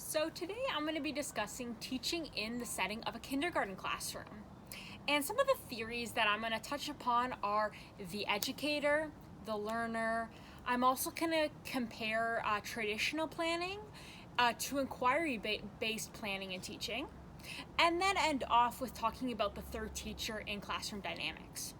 So today I'm going to be discussing teaching in the setting of a kindergarten classroom. And some of the theories that I'm going to touch upon are the educator, the learner. I'm also going to compare traditional planning to inquiry-based planning and teaching, and then end off with talking about the third teacher in classroom dynamics.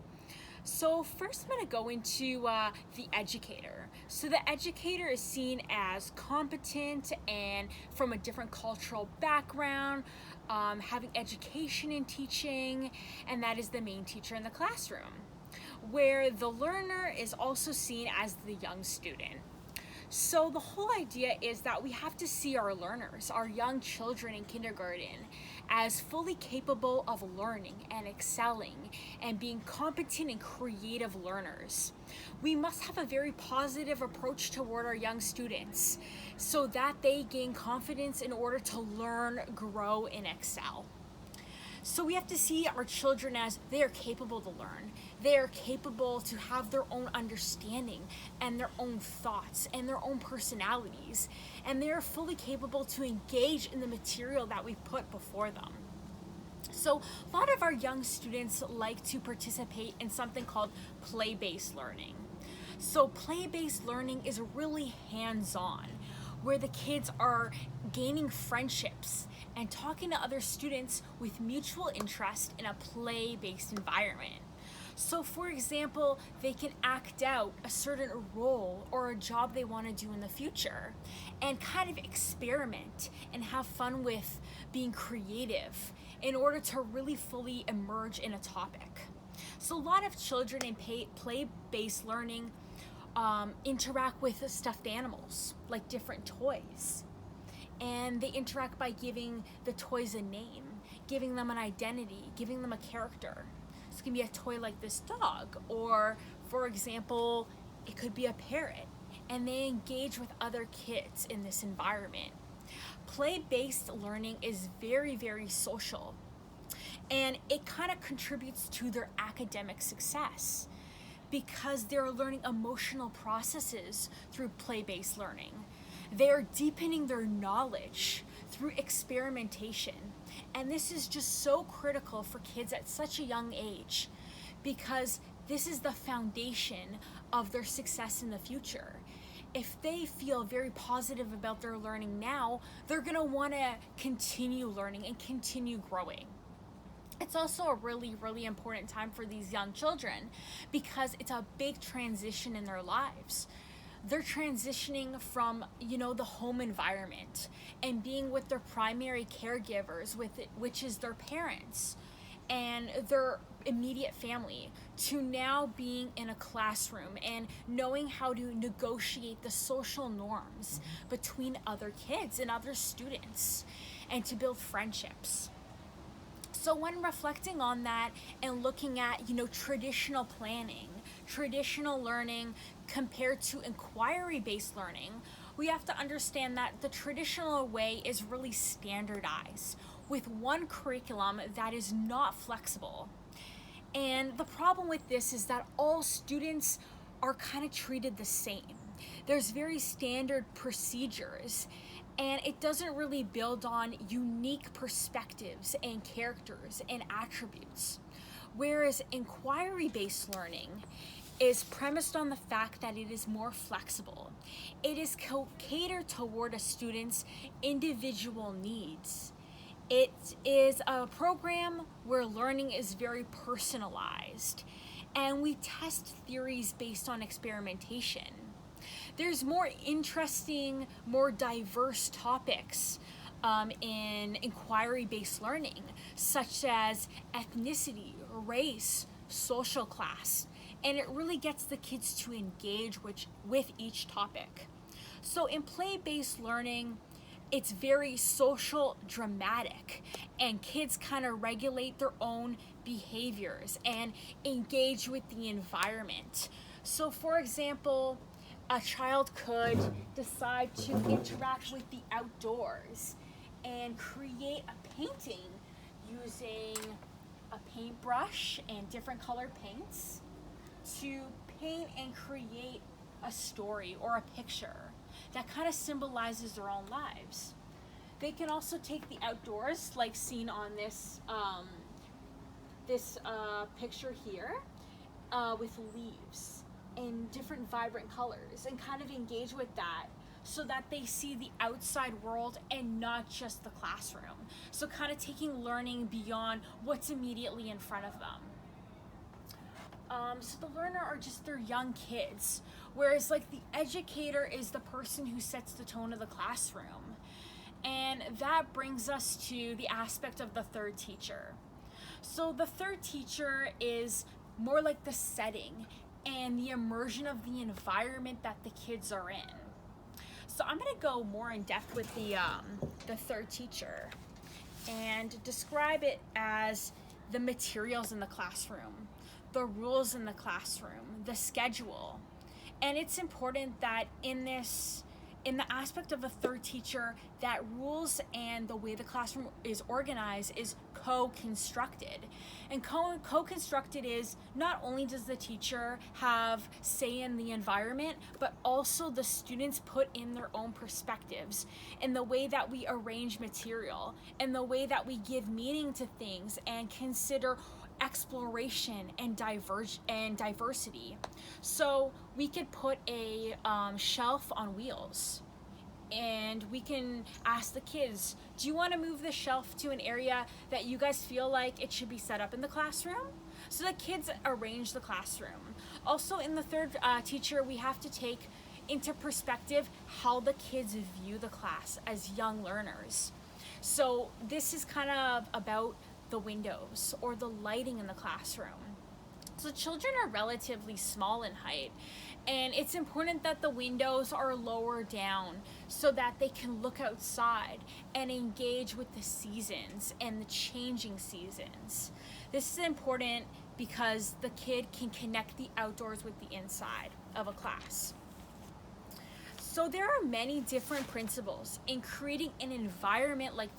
So first I'm going to go into the educator. So the educator is seen as competent and from a different cultural background, having education in teaching, and that is the main teacher in the classroom. Where the learner is also seen as the young student. So the whole idea is that we have to see our learners, our young children in kindergarten, as fully capable of learning and excelling and being competent and creative learners. We must have a very positive approach toward our young students so that they gain confidence in order to learn, grow, and excel. So we have to see our children as they are capable to learn. They are capable to have their own understanding and their own thoughts and their own personalities. And they are fully capable to engage in the material that we put before them. So a lot of our young students like to participate in something called play-based learning. So play-based learning is really hands-on, where the kids are gaining friendships and talking to other students with mutual interest in a play-based environment. So for example, they can act out a certain role or a job they want to do in the future and kind of experiment and have fun with being creative in order to really fully emerge in a topic. So a lot of children in play-based learning interact with stuffed animals, like different toys. And they interact by giving the toys a name, giving them an identity, giving them a character. This can be a toy like this dog, or for example, it could be a parrot, and they engage with other kids in this environment. Play-based learning is very, very social, and it kind of contributes to their academic success because they're learning emotional processes through play-based learning. They're deepening their knowledge through experimentation. And this is just so critical for kids at such a young age because this is the foundation of their success in the future. If they feel very positive about their learning now, they're gonna wanna continue learning and continue growing. It's also a really, really important time for these young children because it's a big transition in their lives. They're transitioning from, the home environment and being with their primary caregivers, which is their parents and their immediate family, to now being in a classroom and knowing how to negotiate the social norms between other kids and other students and to build friendships. So when reflecting on that and looking at, traditional planning, traditional learning compared to inquiry-based learning, we have to understand that the traditional way is really standardized with one curriculum that is not flexible. And the problem with this is that all students are kind of treated the same. There's very standard procedures, and it doesn't really build on unique perspectives and characters and attributes. Whereas inquiry-based learning is premised on the fact that it is more flexible. It is catered toward a student's individual needs. It is a program where learning is very personalized, and we test theories based on experimentation. There's more interesting, more diverse topics in inquiry-based learning, such as ethnicity, race, social class, and it really gets the kids to engage with each topic. So in play-based learning, it's very social dramatic, and kids kind of regulate their own behaviors and engage with the environment. So for example, a child could decide to interact with the outdoors and create a painting using a paintbrush and different colored paints to paint and create a story or a picture that kind of symbolizes their own lives. They can also take the outdoors, like seen on this picture here, with leaves in different vibrant colors, and kind of engage with that so that they see the outside world and not just the classroom. So kind of taking learning beyond what's immediately in front of them. So the learner are just their young kids, whereas like the educator is the person who sets the tone of the classroom. And that brings us to the aspect of the third teacher. So the third teacher is more like the setting and the immersion of the environment that the kids are in. So I'm going to go more in depth with the third teacher and describe it as the materials in the classroom, the rules in the classroom, the schedule. And it's important that in the aspect of a third teacher, that rules and the way the classroom is organized is co-constructed. And co-constructed is not only does the teacher have say in the environment, but also the students put in their own perspectives in the way that we arrange material, and the way that we give meaning to things and consider exploration and diversity. So we could put a shelf on wheels, and we can ask the kids, do you want to move the shelf to an area that you guys feel like it should be set up in the classroom? So the kids arrange the classroom. Also in the third teacher, we have to take into perspective how the kids view the class as young learners. So this is kind of about the windows or the lighting in the classroom. So children are relatively small in height, and it's important that the windows are lower down so that they can look outside and engage with the seasons and the changing seasons. This is important because the kid can connect the outdoors with the inside of a class. So there are many different principles in creating an environment like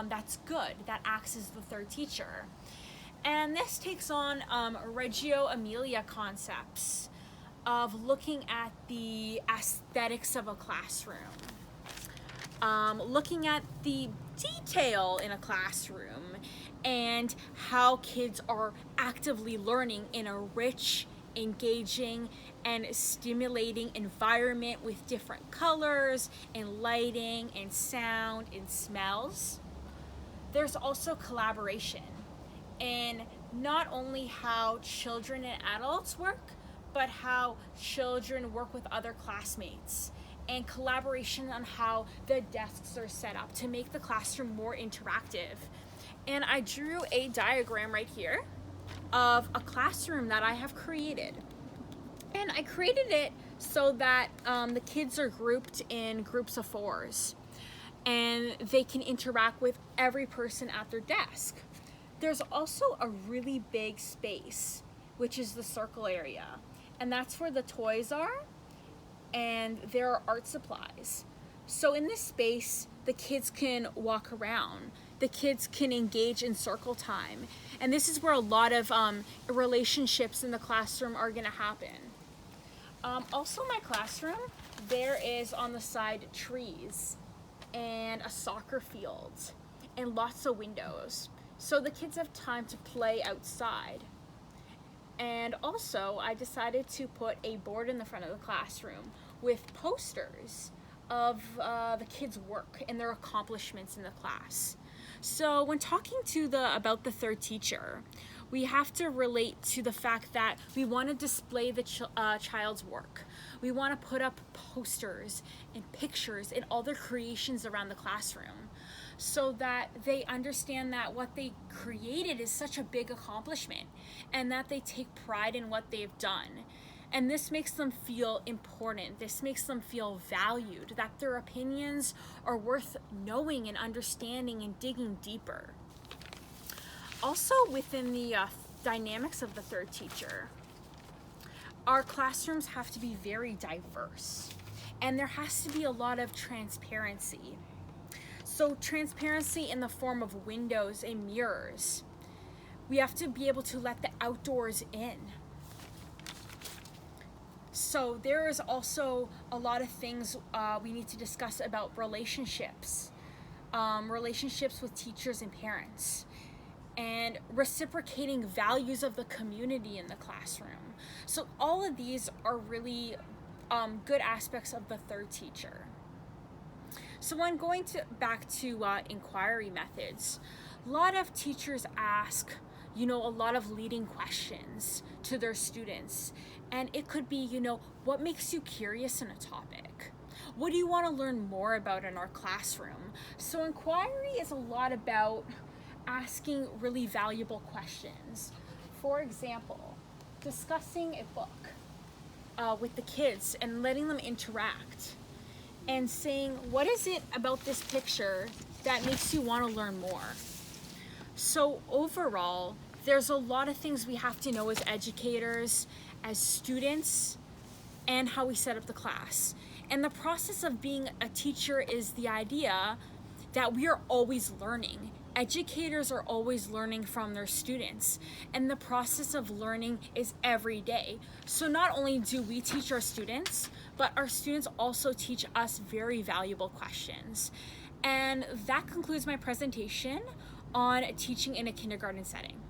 that's good, that acts as the third teacher. And this takes on Reggio Emilia concepts of looking at the aesthetics of a classroom, looking at the detail in a classroom, and how kids are actively learning in a rich, engaging, and stimulating environment with different colors and lighting and sound and smells. There's also collaboration in not only how children and adults work, but how children work with other classmates, and collaboration on how the desks are set up to make the classroom more interactive. And I drew a diagram right here of a classroom that I have created. And I created it so that the kids are grouped in groups of 4s, and they can interact with every person at their desk. There's also a really big space, which is the circle area, and that's where the toys are, and there are art supplies. So in this space, the kids can walk around, the kids can engage in circle time, and this is where a lot of relationships in the classroom are gonna happen. Also in my classroom, there is on the side trees and a soccer field and lots of windows, so the kids have time to play outside. And also I decided to put a board in the front of the classroom with posters of the kids' work and their accomplishments in the class. So when talking about the third teacher, we have to relate to the fact that we want to display the child's work. We want to put up posters and pictures and all their creations around the classroom, so that they understand that what they created is such a big accomplishment and that they take pride in what they've done. And this makes them feel important. This makes them feel valued, that their opinions are worth knowing and understanding and digging deeper. Also within the dynamics of the third teacher, our classrooms have to be very diverse, and there has to be a lot of transparency. So transparency in the form of windows and mirrors. We have to be able to let the outdoors in. So there is also a lot of things we need to discuss about relationships. relationships with teachers and parents, and reciprocating values of the community in the classroom. So all of these are really good aspects of the third teacher. So when going back to inquiry methods, a lot of teachers ask, a lot of leading questions to their students. And it could be, what makes you curious in a topic? What do you want to learn more about in our classroom? So inquiry is a lot about asking really valuable questions. For example, discussing a book with the kids and letting them interact and saying, what is it about this picture that makes you want to learn more? So overall, there's a lot of things we have to know as educators, as students, and how we set up the class. And the process of being a teacher is the idea that we are always learning. Educators are always learning from their students, and the process of learning is every day. So not only do we teach our students, but our students also teach us very valuable questions. And that concludes my presentation on teaching in a kindergarten setting.